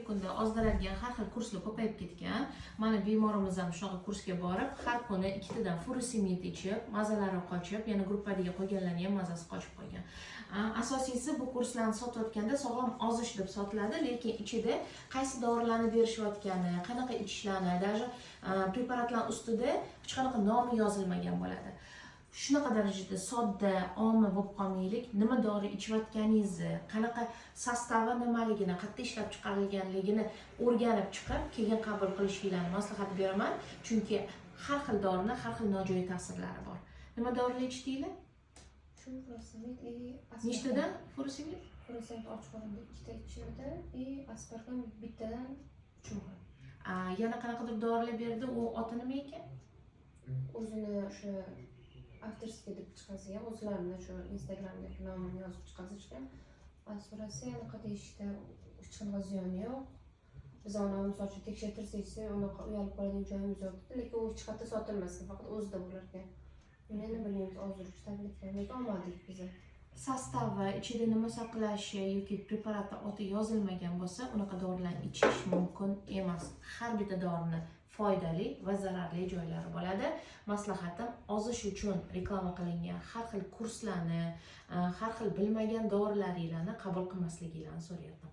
hozirgi kunda ozdiradigan har xil kurslar ko'payib ketgan. Mana bemorimiz ham shunaqa kursga borib, har kuni ikkitadan furosemid ichib, mazalari qochib, yana gruppadiga qo'yganlarning ham mazasi qochib qolgan. Asosiysi bu kurslarni sotayotganda sog'lom ozish deb sotiladi, lekin ichida qaysi dorilarni berishayotgani, qanaqa ichishlari, даже preparatlar ustida hech qanaqa nomi yozilmagan bo'ladi. Shunaqa darajada sodda, omma bo'lib qolmaylik, nima dori ichayotganingizni, qanaqa sostavi nimaligini, qayerda ishlab chiqarilganligini o'rganib chiqib, keyin qabul qilishinglarni maslahat beraman, chunki har xil dorining har xil nojo'ya ta'sirlari bor. Nima dorilar ichdinglar? Shu furosemid Nechtadan furosemid? Furosemid ochiq o'rinda 2 ta ichirdi, aspartam bittadan 3 o'rin. Yana qanaqadir dorilar berdi, u oti nima ekan? O'zini o'sha avtorskiy deb chiqazgan, o'zlarini shu Instagramdagi nomini yozib chiqazishgan. Asparasi anaqa deyishda hech qanaqa ziyoni yo'q. Biz uni misol uchun tekshirtirsak, unaqa uyalib qoladigan joyimiz yo'q, lekin u hech qayerda sotilmasdi, faqat o'zida bo'lar ekan. Meni bilmaymiz, ozdirish takliflarimiz olmadik biz. Sostavi, ichida nima saqlashi yoki preparatni oti yozilmagan bo'lsa, unaqa dorilarni ichish mumkin emas. Har bitta dorini foydali va zararli joylari bo'ladi. Maslahatim, ozish uchun reklama qilingan har xil kurslarni, har xil bilmagan dorilaringlarni qabul qilmasligingizni so'rayapman.